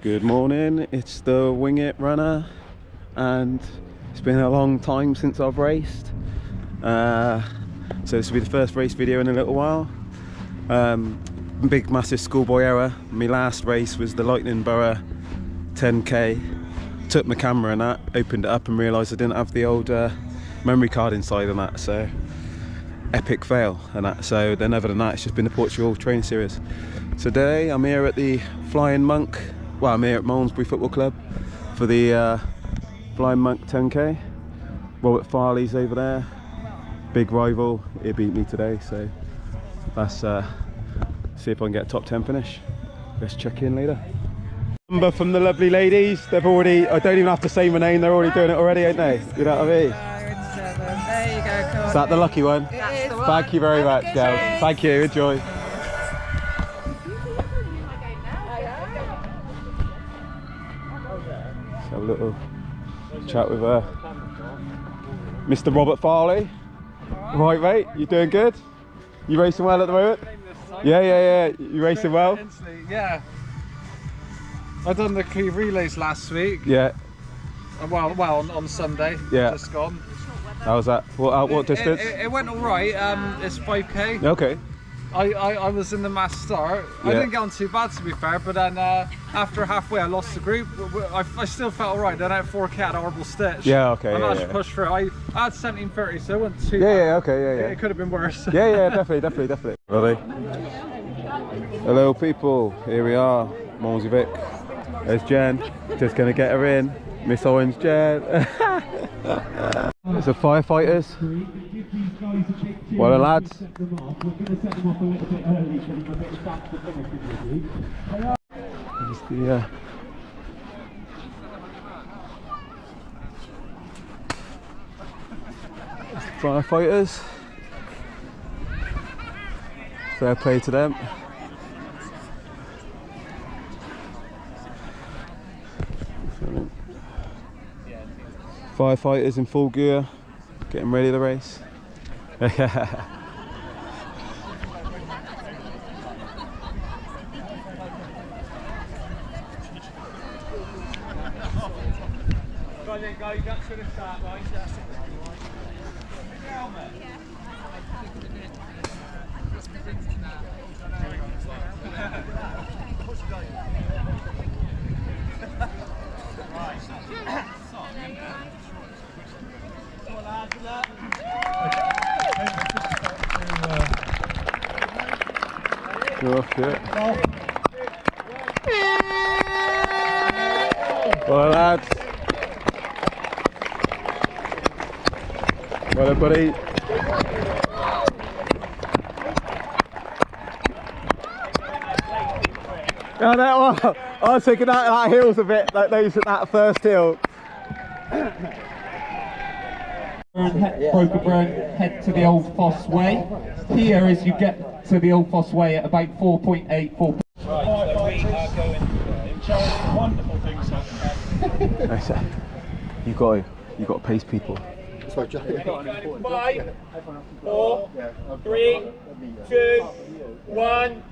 Good morning, it's the Wing It runner, and it's been a long time since I've raced. So this will be the first race video in a little while. Big massive schoolboy error. My last race was the Lightning Borough 10k. Took my camera and that, opened it up and realised I didn't have the old memory card inside and that, so epic fail and that. So then other than that, it's just been the Portugal training series. Today I'm here at the Flying Monk. Well, I'm here at Malmesbury Football Club for the Flying Monk 10k. Robert Farley's over there, big rival. He beat me today, so let's see if I can get a top 10 finish. Let's check in later. Number from the lovely ladies. They've already, I don't even have to say my name, they're already doing it already, ain't they? You know what I mean? There you go, cool. Is that the lucky one? That's the one. Thank you very much, girls. Thank you, enjoy. Have a little chat with Mr. Robert Farley. Right, mate, you doing good? You racing well at the moment? Yeah. You racing well? Yeah. I done the key relays last week. Yeah. Well, on Sunday. Yeah. Just gone. How was that? What distance? It went all right. It's 5k. Okay. I was in the mass start. Yeah. I didn't get on too bad, to be fair, but then after halfway I lost the group. I still felt alright. Then at 4k I had a horrible stitch. Yeah, okay. I managed to push through. I had 17:30, so it wasn't too Yeah, bad. okay. It could have been worse. Yeah, definitely. Ready? Hello, people. Here we are, Malmesbury. There's Jen. Just gonna get her in. Miss Orange Jen. It's the firefighters. Well, lads. There's the firefighters. Fair play to them. Firefighters in full gear, getting ready to race. Well, lads. Well, everybody. Yeah, I was thinking that hill's a bit like those at that first hill. Broken, head to the Old Foss Way. Here, as you get to the Old Foss Way at about 4.8, 4. Right, so we are going to show wonderful things happening. You got to pace people. 5, 4, 3, 2, 1.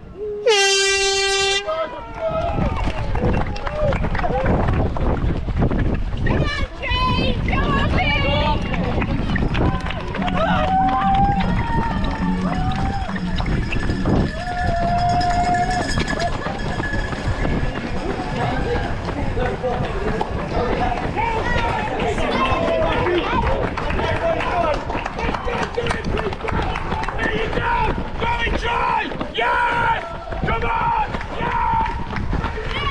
Yes! Come on! Yes!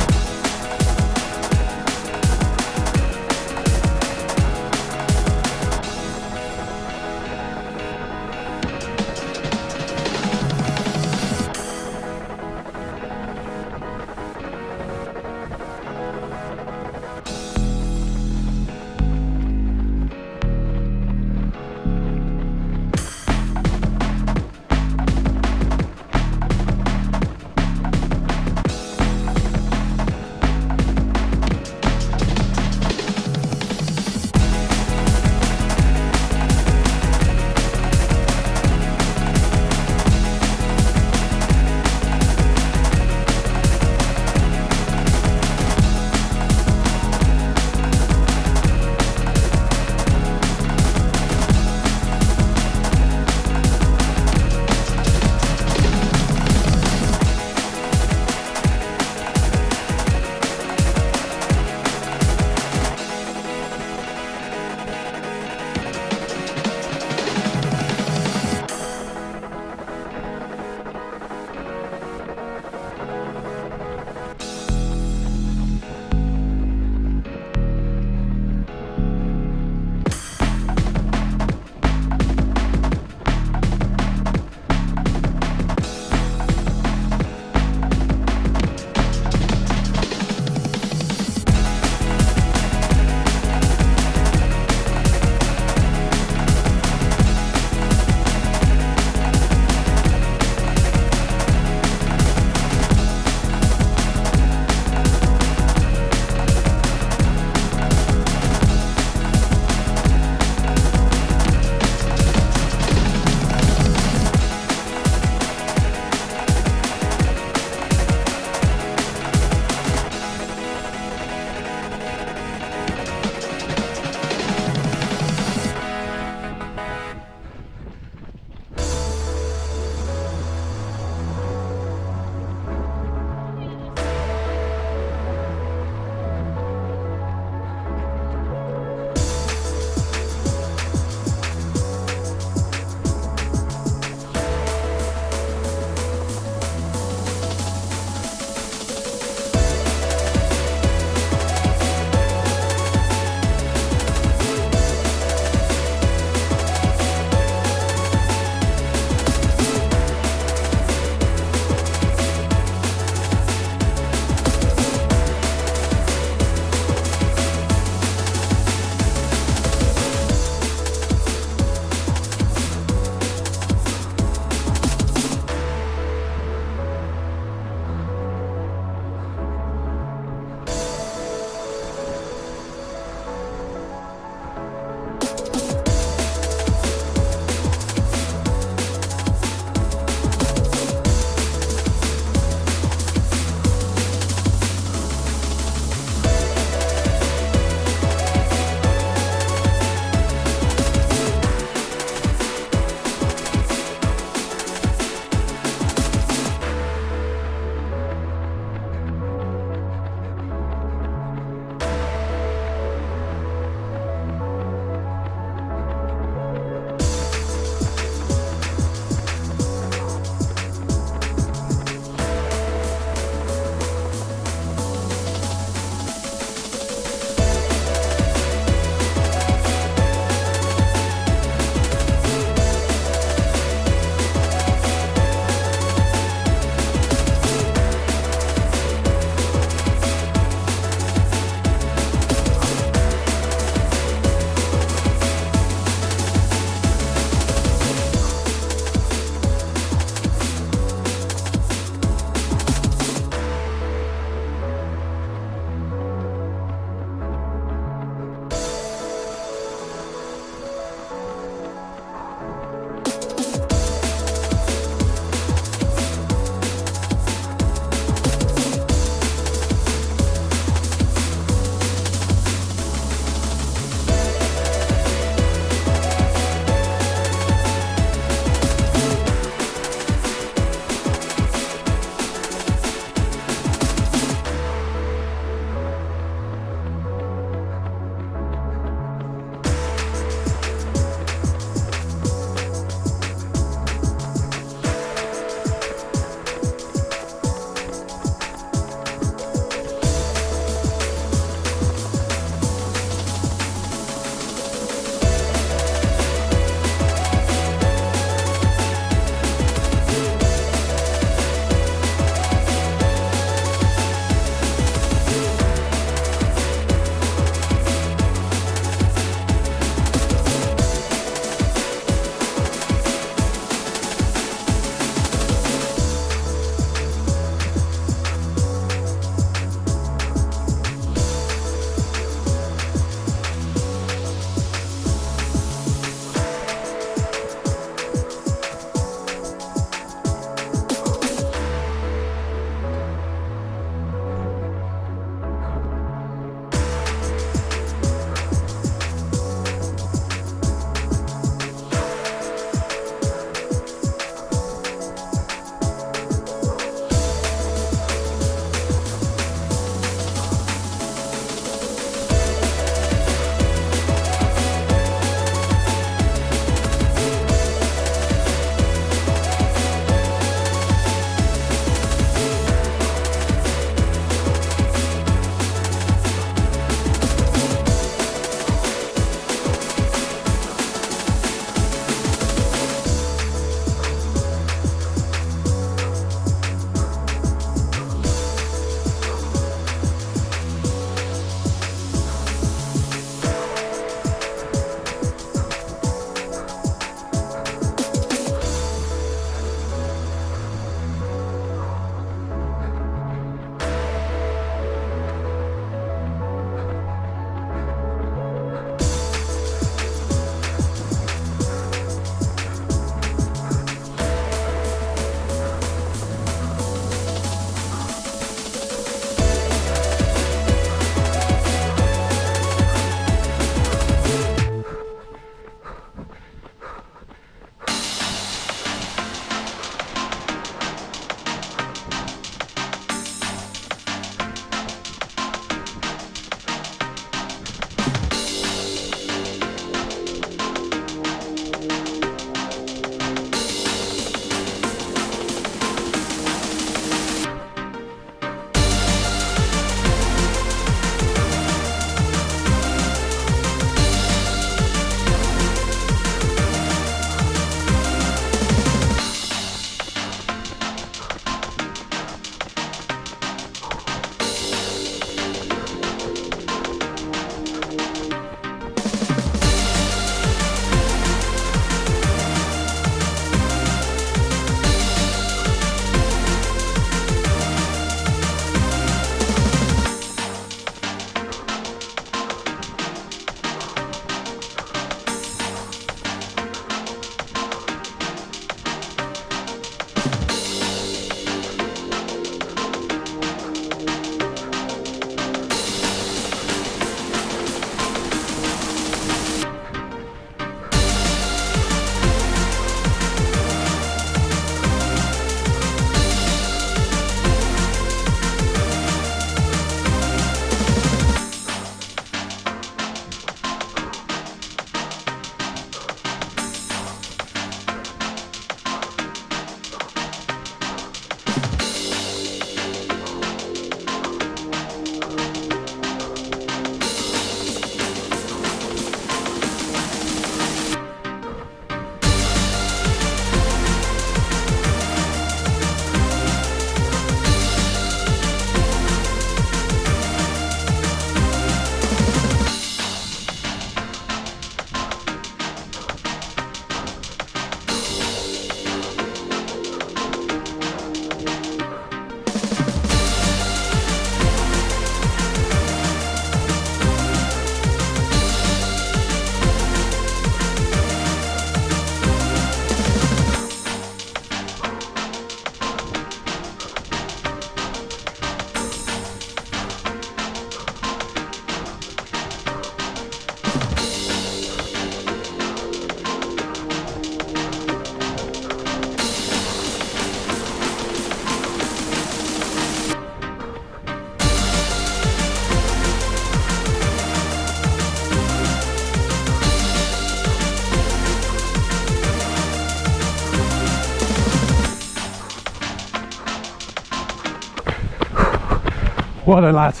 Well done, lads.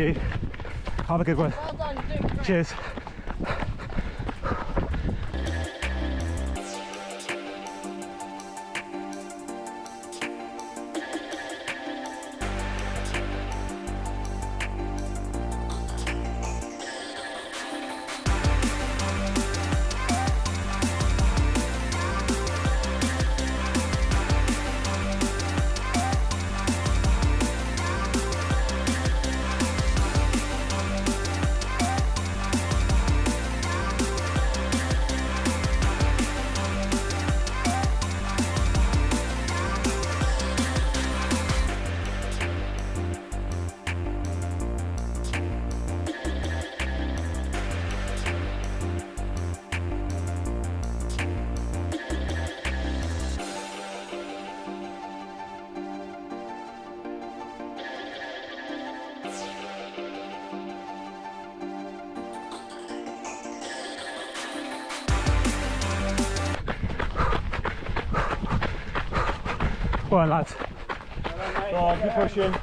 you. Have a good one. Well done, you're doing great. Cheers. Go on, lads. Go on, keep pushing.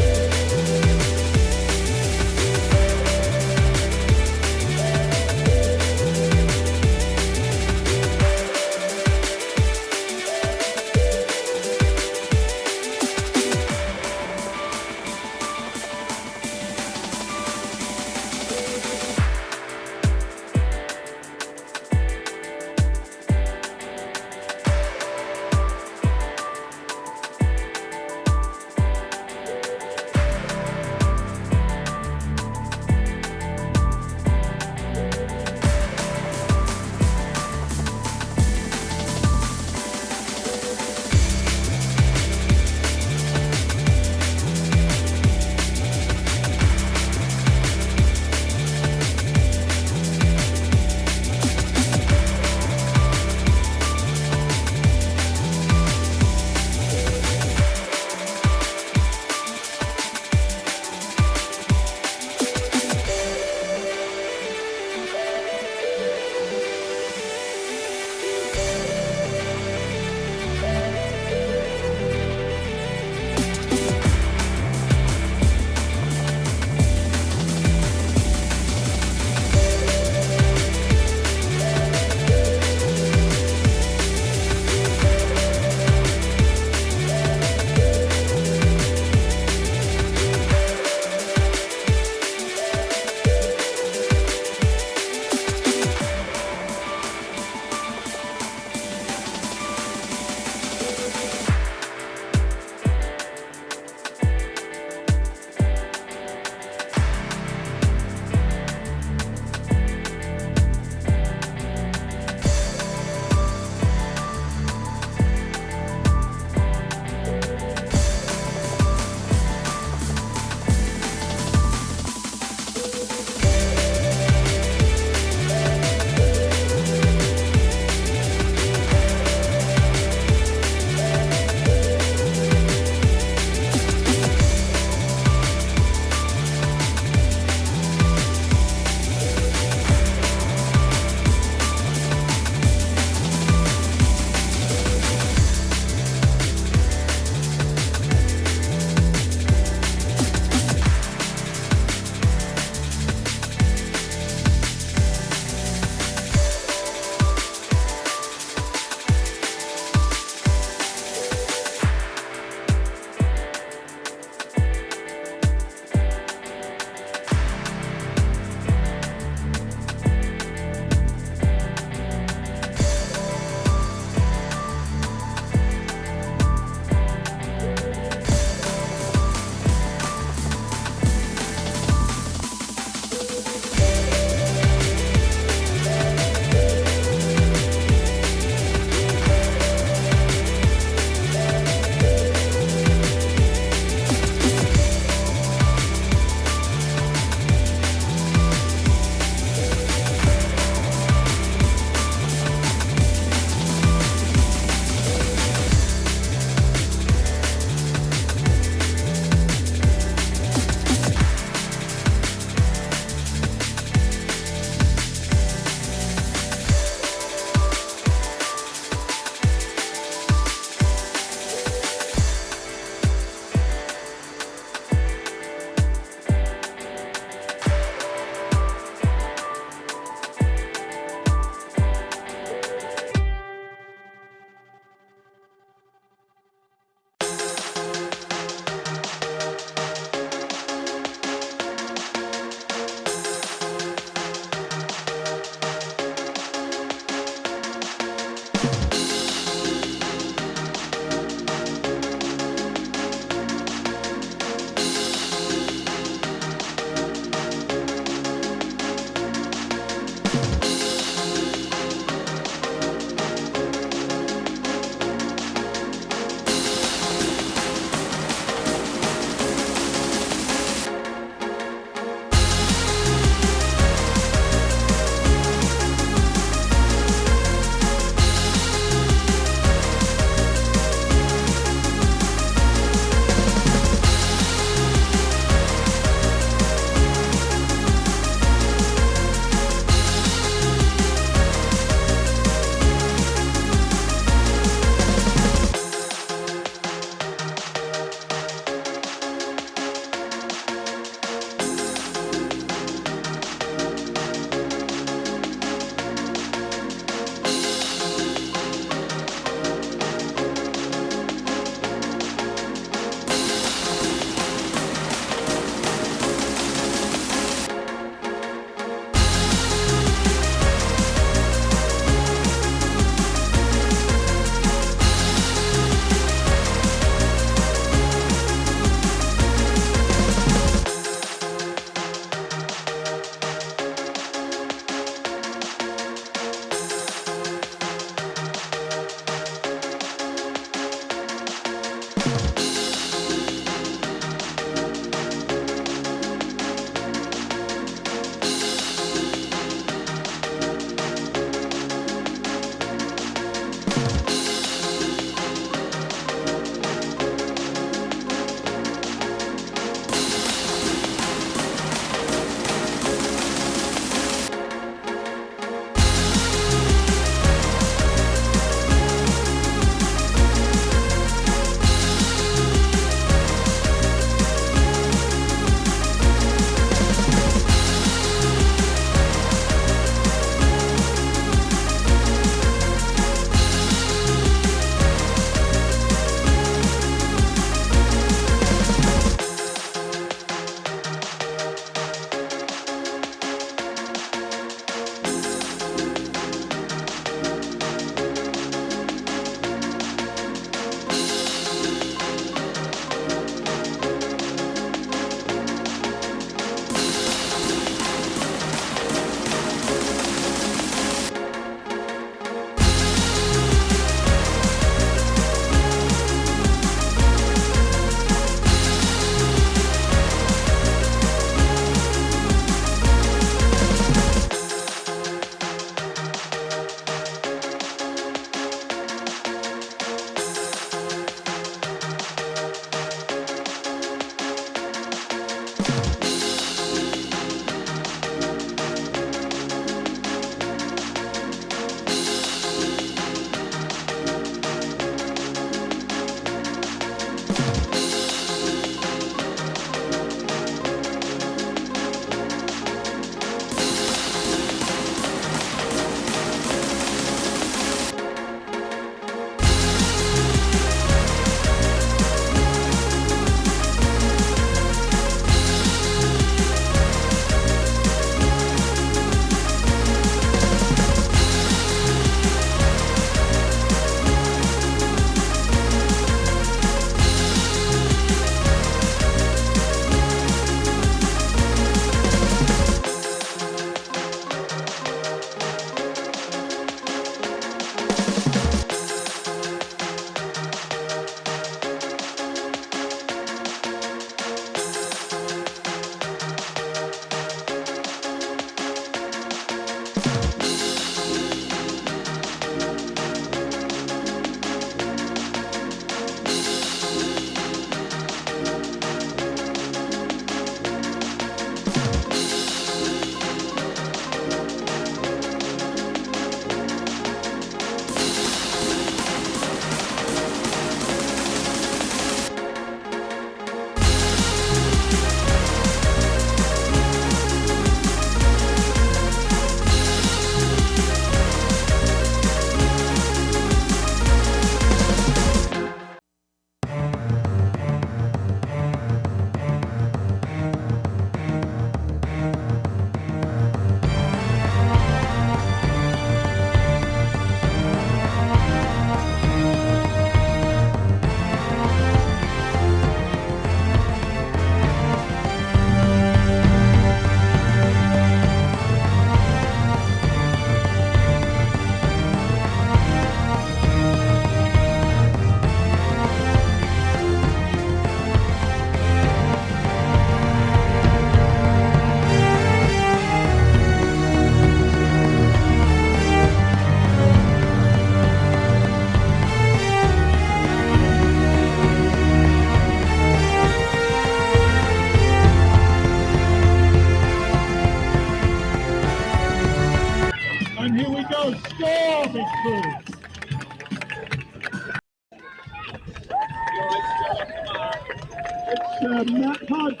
It's Matt Hunt.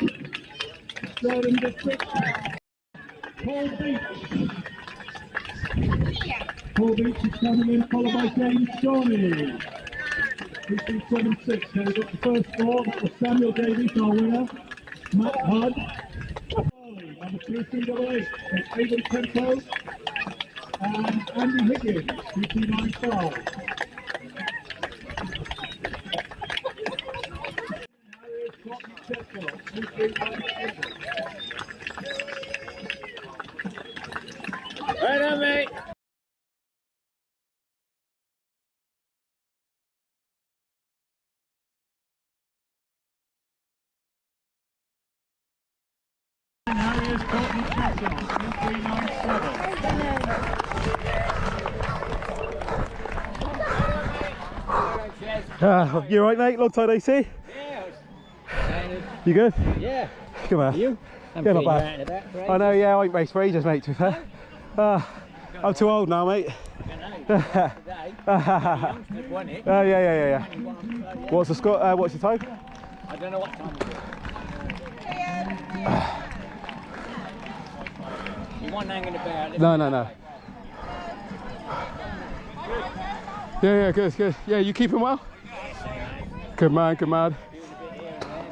Starting the quick. Paul Beach. Paul Beach is coming in, followed by James Johnny. 3.76. So we've got the first four. That was Samuel Davies, our winner. Matt Hunt. Number 3388. That's Aidan Tempo. And Andy Higgins. 2395. Right on, mate. Harriers Courtney Castle, 2397. You right, mate? Long time no see. You good? Yeah. Come on. You? Yeah, not bad. I know, yeah, I ain't raced for ages, mate, to be fair. I'm too old now, mate. Yeah. What's the score? What's your time? I don't know what time it is. You want hanging about? No. Yeah, good. Yeah, you keeping well? Good man.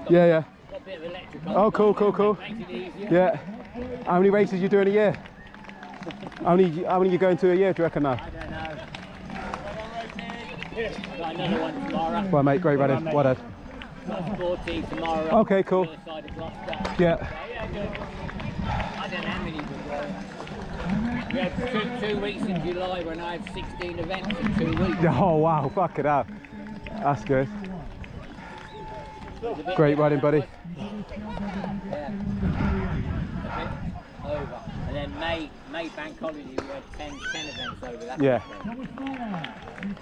Yeah. Got a bit of electric. Oh, cool. Makes it easier. Yeah. How many races you do in a year? How many you going to a year, do you reckon now? I don't know. I've got another one tomorrow. Well, mate, great running. Well done. Got 14 tomorrow. Okay, cool. On the other side of Gloucester. Yeah. I don't know how many we've got. We had two weeks in July when I had 16 events in 2 weeks. Oh, wow, fuck it up. That's good. Great running, buddy. Yeah. A bit over. And then May Bank Holiday, we had 10 events over that. Yeah.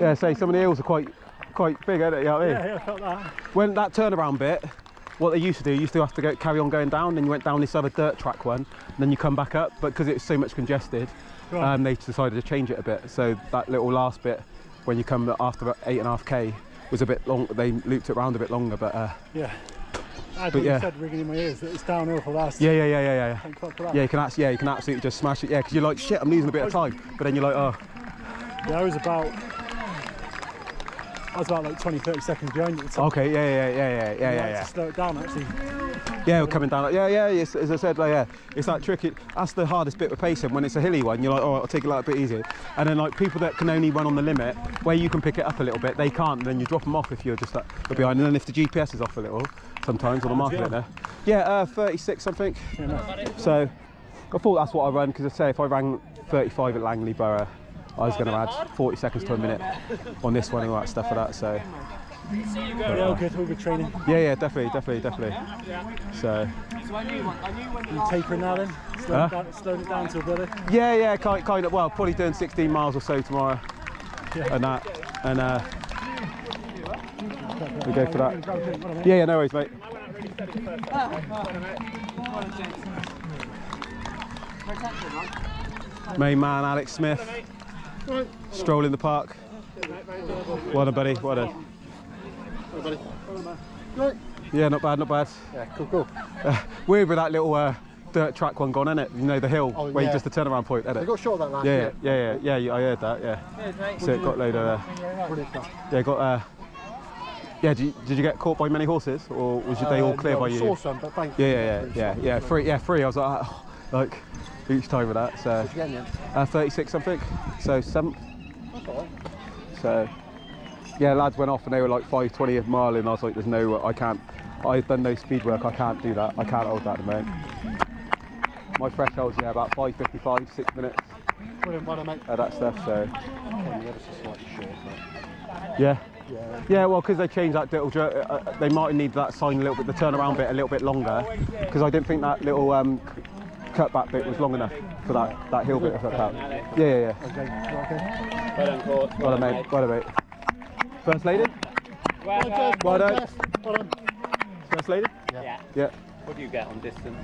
Yeah, say some of the hills are quite big, aren't they? You know what I mean? Yeah, I felt that. When that turnaround bit, what they used to do, you used to have to carry on going down, then you went down this other dirt track one, and then you come back up, but because it's so much congested, they decided to change it a bit. So that little last bit, when you come after 8.5k, was a bit long. They looped it around a bit longer, but Yeah. I said ringing in my ears that it's downhill for last. Yeah. Thank God for that. Yeah, you can absolutely just smash it. Yeah, because you're like, shit, I'm losing a bit of time, but then you're like, oh. Yeah, I was about like 20-30 seconds behind you. Okay, yeah. To slow it down, actually. Yeah, we're coming down. Yeah. As I said, like, yeah, it's that tricky. That's the hardest bit with pacing. When it's a hilly one, you're like, oh, I'll take it like a bit easier. And then like people that can only run on the limit, where you can pick it up a little bit, they can't. And then you drop them off if you're just behind. And then if the GPS is off a little, sometimes on the market there. Yeah, 36 something. Yeah, no. So I thought that's what I run, because I say if I ran 35 at Langley Borough, I was going to add 40 seconds to a minute on this one and all that stuff for that. So Yeah, all good training. yeah, definitely. So You tapering now then? Slowing it down to a bit. yeah, kind of. Well, probably doing 16 miles or so tomorrow, and that, and we go for that. Yeah, no worries, mate. Main man, Alex Smith, strolling the park. Well done, buddy. Well done. Yeah, not bad. Yeah, cool. Weird with that little dirt track one gone, isn't it? You know, the hill where you just the turnaround point, isn't it? They got short of that last Yeah, I heard that. Yeah. So it got a load of. Yeah, got. Yeah, did you get caught by many horses, or was they all clear by you? Saw some, but thank you. Yeah. Free. I was like each time with that. So 36 something. So 7th. That's all right. So yeah, lads went off and they were like 5:20 a mile, and I was like, there's no, I can't. I've done no speed work. I can't do that. I can't hold that at the moment. My threshold's about 5:55, 6 minutes. Brilliant, well done, mate. That stuff. So Slightly short, yeah. Well, because they changed that little, they might need that sign a little bit, the turnaround bit a little bit longer, because I didn't think that little cutback bit was long enough for that hill bit of cut out. Yeah. Okay. Well done, Court. Well done, mate. First lady? Well done. Well done. First lady? Yeah. Yeah. What do you get on distance?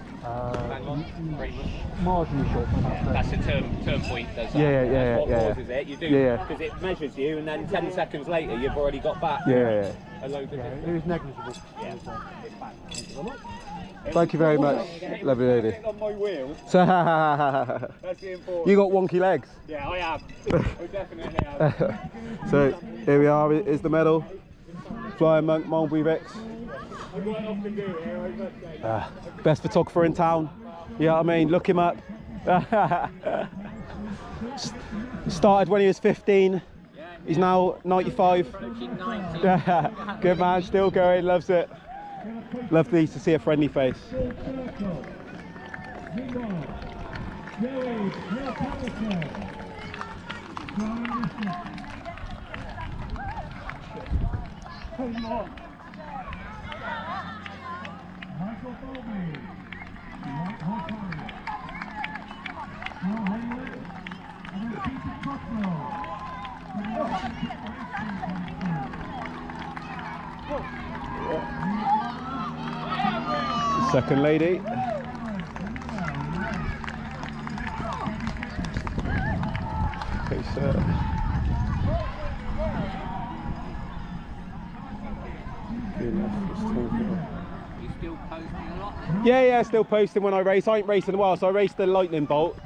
Marginally short. That's a turn point, does that? Yeah. That's what Yeah. causes it. You do, Yeah. because it measures you, and then 10 seconds later, you've already got back Yeah. a load of distance. It was negligible. Yeah. Thank you very much, lovely lady. On my wheel. So, That's the important. you got wonky legs. Yeah, I have. I definitely have. So here we are. Is the medal. Flying Monk Malmesbury Rex. Best photographer in town. You know what I mean? Look him up. Started when he was 15. He's now 95. Good man, still going, loves it. Lovely to see a friendly face. Second lady. Okay, sir. You still posting a lot? Yeah, still posting when I race. I ain't racing a while, so I raced the lightning bolt,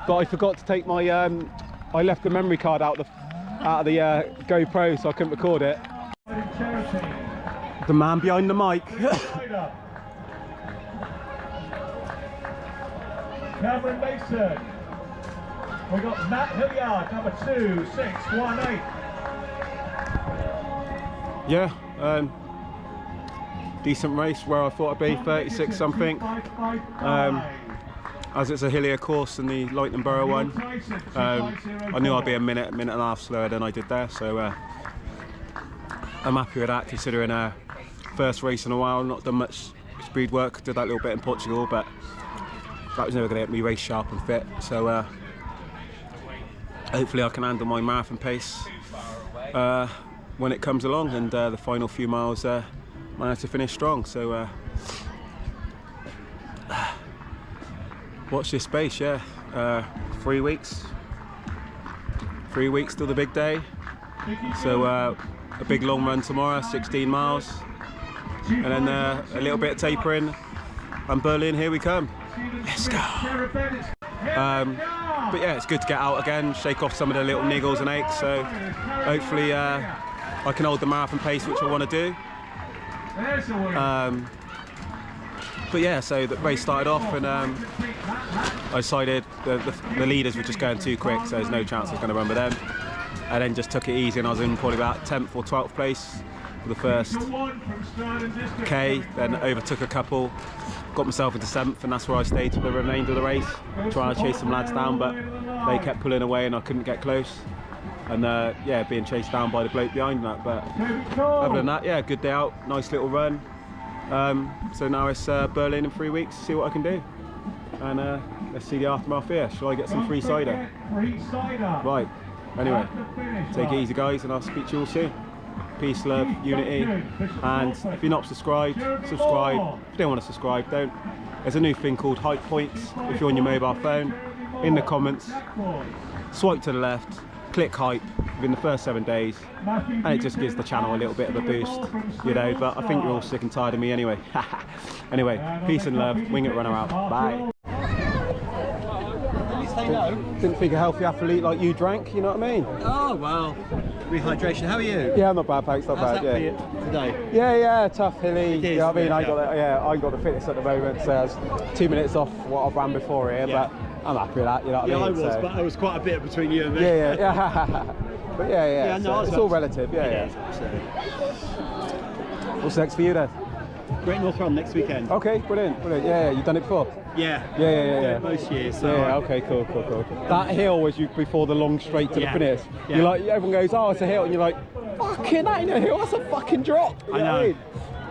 but I forgot to take my I left the memory card out of the GoPro, so I couldn't record it. The man behind the mic. Cameron Mason. We've got Matt Hilliard, number 2618. Yeah, decent race where I thought I'd be, 36 something. As it's a hillier course than the Lightning Borough one, I knew I'd be a minute and a half slower than I did there, so I'm happy with that considering first race in a while, not done much speed work, did that little bit in Portugal, but that was never going to get me race sharp and fit, so hopefully I can handle my marathon pace when it comes along, and the final few miles managed to finish strong, so watch this space. 3 weeks till the big day, so a big long run tomorrow, 16 miles, and then a little bit of tapering, and Berlin, here we come. Let's go. But yeah, it's good to get out again, shake off some of the little niggles and aches, so hopefully I can hold the marathon pace which I want to do. But yeah, so the race started off, and I decided the leaders were just going too quick, so there's no chance I was going to run with them. I then just took it easy, and I was in probably about 10th or 12th place for the first K, then overtook a couple, got myself into 7th, and that's where I stayed for the remainder of the race, trying to chase some lads down, but they kept pulling away and I couldn't get close. And yeah, being chased down by the bloke behind that, but other than that, yeah, good day out, nice little run. So now it's Berlin in 3 weeks, see what I can do, and let's see the aftermath here. Shall I get some free cider? Right, anyway, take it easy guys, and I'll speak to you all soon. Peace, love, unity, and if you're not subscribed, subscribe. If you don't want to subscribe, don't. There's a new thing called height points. If you're on your mobile phone, in the comments, swipe to the left, click hype within the first 7 days, and it just gives the channel a little bit of a boost, you know, but I think you're all sick and tired of me anyway. Anyway, peace and love, Wing It Runner out, bye. Didn't think a healthy athlete like you drank, you know what I mean? Oh, well, rehydration. How are you? Yeah, not bad, thanks, not How's bad, that yeah. for you today? Yeah, tough, hilly, It is, you know what I mean? yeah, I ain't got the fitness at the moment, so it's 2 minutes off what I've ran before here, Yeah. but I'm happy with that, you know what Yeah, I I mean? was, So- but there was quite a bit between you and me. Yeah. But yeah, no, so I was it's all up- relative, yeah. Absolutely. What's next for you then? Great North Run next weekend. Okay, brilliant. Yeah, you've done it before? Yeah. Most years. So Yeah, okay, cool. That hill was you before the long straight to the Yeah. finish. Yeah. You're like, everyone goes, oh, it's a hill, and you're like, fucking that ain't a hill, that's a fucking drop. You I what know. mean?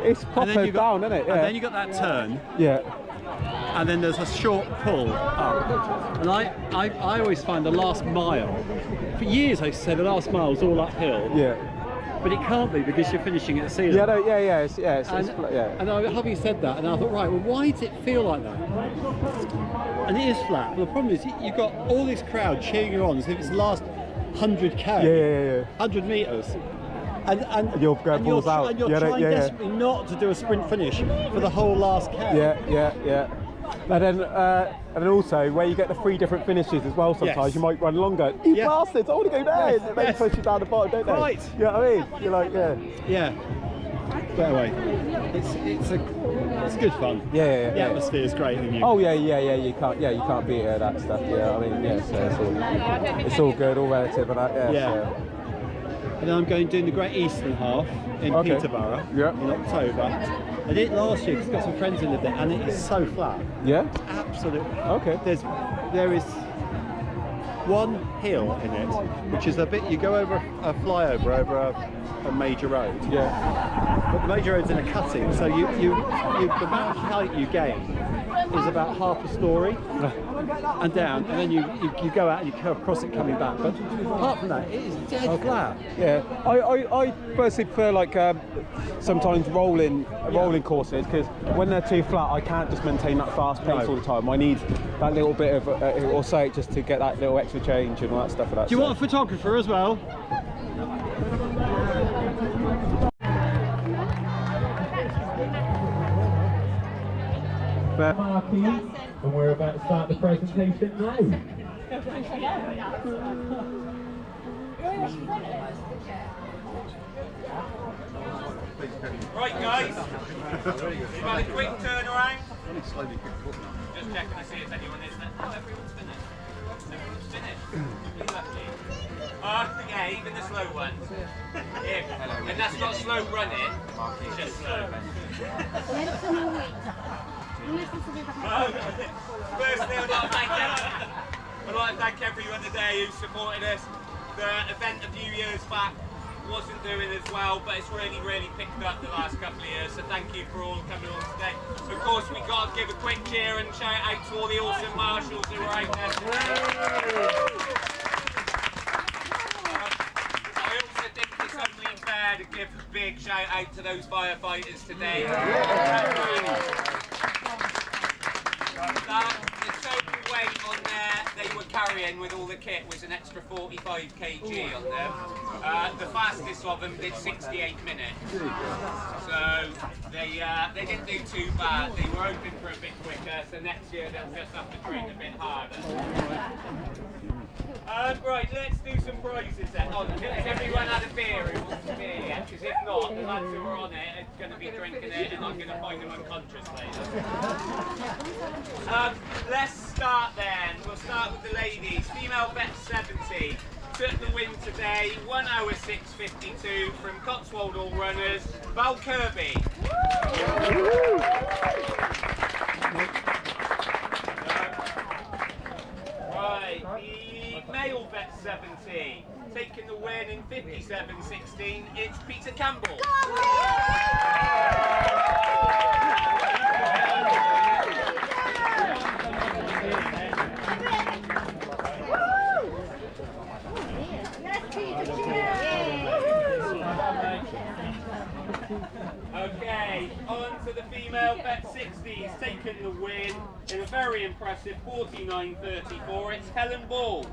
It's And proper then you down, isn't it? Yeah. And then you got that turn, Yeah. and then there's a short pull up. And I always find the last mile, for years I used to say the last mile was all uphill. Yeah. but it can't be because you're finishing at the ceiling. Yeah, no, yeah. It's And, flat, yeah. and I, having said that, and I thought, right, well, why does it feel like that? And it is flat, but the problem is you've got all this crowd cheering you on as if it's the last 100k, Yeah. 100 metres. And you're going balls out. And you're trying desperately not to do a sprint finish for the whole last K. Yeah. And then also where you get the 3 different finishes as well. Sometimes you might run longer. You bastards! I want to go down. Yes, And they push you down the bottom, don't they? Right. You know what I mean? You're like, Yeah. But anyway, it's good fun. Yeah. The atmosphere is great. And Oh yeah. You can't beat that stuff. Yeah, I mean, so it's all good, all relative, and that. Yeah. So. And then I'm doing the Great Eastern Half in Peterborough in October. I did it last year because I've got some friends who live there, and it is so flat. Yeah. Absolutely. Okay. There is one hill in it, which is a bit. You go over a flyover over a major road. Yeah. But the major road's in a cutting, so the amount of height you gain is about half a story and down, and then you go out and you cross it coming back. But apart from that, it is dead flat. Yeah, I personally prefer like sometimes rolling courses, because when they're too flat, I can't just maintain that fast pace all the time. I need that little bit of or say just to get that little extra change and all that stuff. Do you want a photographer as well? Marquee, and we're about to start the presentation now. Right guys, we've had a quick turnaround. Just checking to see if anyone is there. Oh, everyone's finished. Everyone's finished. You're lucky. Yeah, even the slow ones. Yeah. And that's not slow running, it's just slow. Firstly, I'd like to thank everyone today who supported us. The event a few years back wasn't doing as well, but it's really picked up the last couple of years, so thank you for all coming on today. Of course, we've got to give a quick cheer and shout out to all the awesome marshals who are out there today. I also think it's only fair to give a big shout out to those firefighters today. The total weight on there they were carrying with all the kit was an extra 45 kg on them. The fastest of them did 68 minutes. So they didn't do too bad. They were hoping for a bit quicker, so next year they'll just have to train a bit harder. Right, let's do some prizes then. Has everyone had a beer who wants a beer yet? Because if not, the lads who are on it are going to be drinking it and I'm going to find them unconscious later. Let's start then. We'll start with the ladies. Female bet 70 took the win today, 1 hour 6:52 from Cotswold All Runners, Val Kirby. Right, the male bet 70, taking the win in 57:16, it's Peter Campbell. Okay, on to the female bet 60s, taking the win in a very impressive 49:34. It's Helen Ball.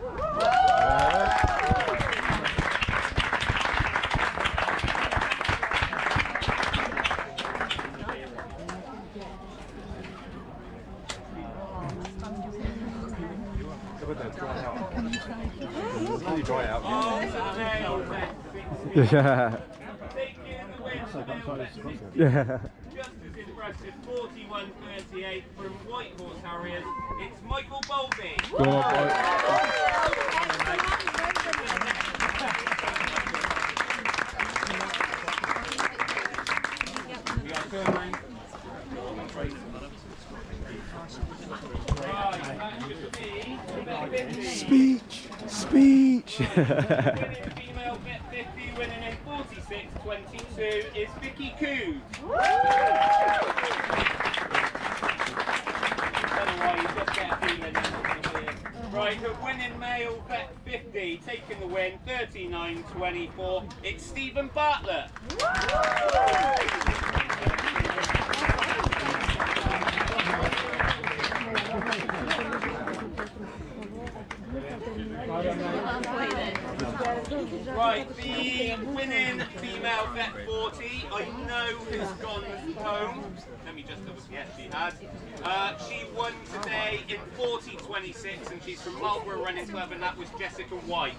Dry out. On to the male bet 60. Yeah. Taking the win for male bet 60. Yeah. Just as impressive, 41:38 from White Horse Harriers. It's Michael Bowlby. Go on, boy. We got a turn round. Right, that should be Speech. winning female bet 50, winning in 46:22 is Vicky Coos. I don't know why you just get a feeling that's going to be it. Right, the winning male vet 50, taking the win, 39.24. It's Stephen Bartlett. Right, the winning female vet 40, I know has gone home. Let me just double check. Yes, she has. She won today in 40.26 and she's from Malmesbury Running Club and that was Jessica White.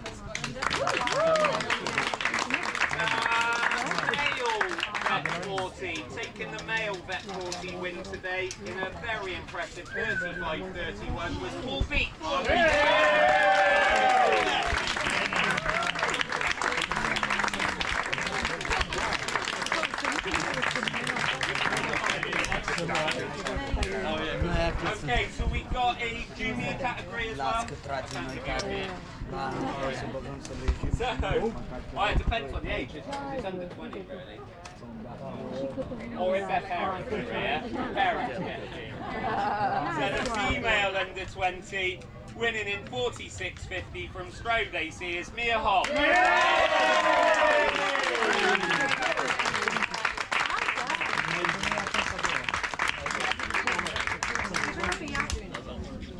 Male vet 40, taking the male vet 40 win today in a very impressive 35.31 was Paul Beat. Okay, so we got a junior category as well. So, well, it depends on the age, it's under 20 really. Or if they're parents, yeah? Parents get it. So the female under 20, winning in 46.50 from Strode AC is Mia Hobb.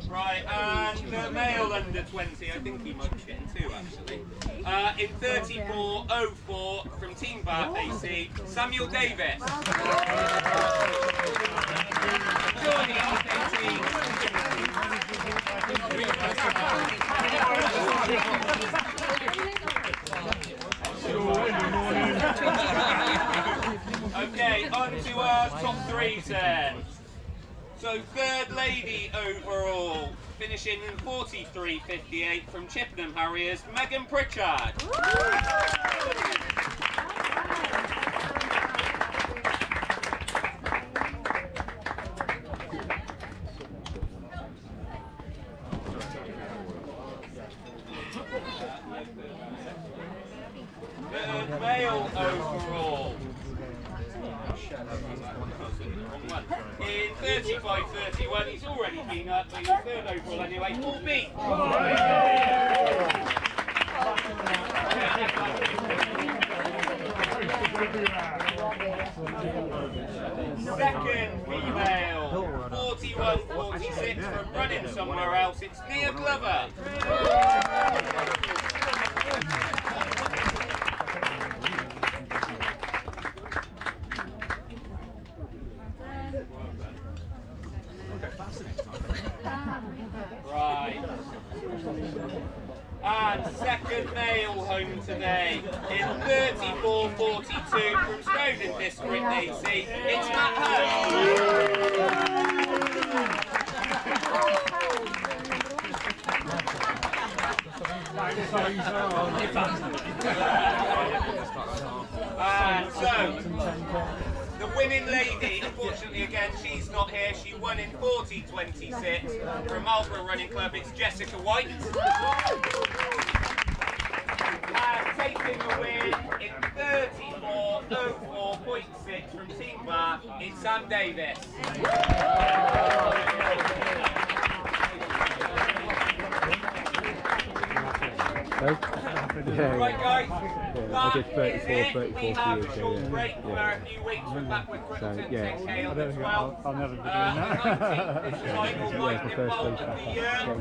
Right, and the male under 20, I think he might be getting two actually. In 34.04 from Team Bath AC, Samuel Davis. Jordy off 18. Okay, on to our top three then. So third lady overall, finishing in 43.58 from Chippenham Harriers, Megan Pritchard. Third male overall. In 35.31, he's already been up, but he's third overall anyway. Paul Beat. Second female, 41.46 from running somewhere else. It's Nia Glover. Right. And second male home today in 34.42 from Snowden District AC. It's Matt And so, the winning lady, unfortunately again, she's not here. She won in 40.26 from Malmesbury Running Club. It's Jessica White. And taking the win in 34.04.6 from Team Bath, it's Sam Davis. Right guys, that is it. We have a short break for a few weeks. We're back with Crittleton 10K on the 12th. I'll never be doing that. This title might involve of the year. So if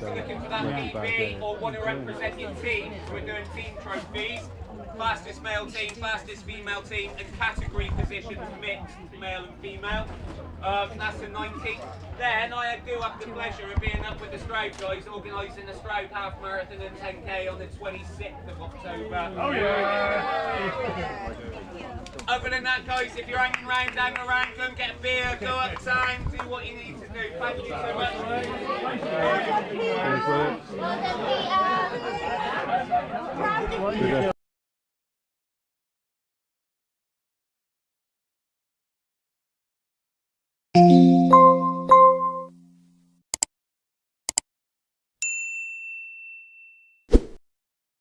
you're looking for that PB or want to represent your team, we're doing team trophies. Fastest male team, fastest female team, and category positions mixed male and female. That's the 19th. Then I do have the pleasure of being up with the Stroud guys, organising the Stroud Half Marathon and 10K on the 26th of October. Oh yeah! Other than that, guys, if you're hanging around, hang around, go and get a beer, go uptown, do what you need to do. Thank you so much.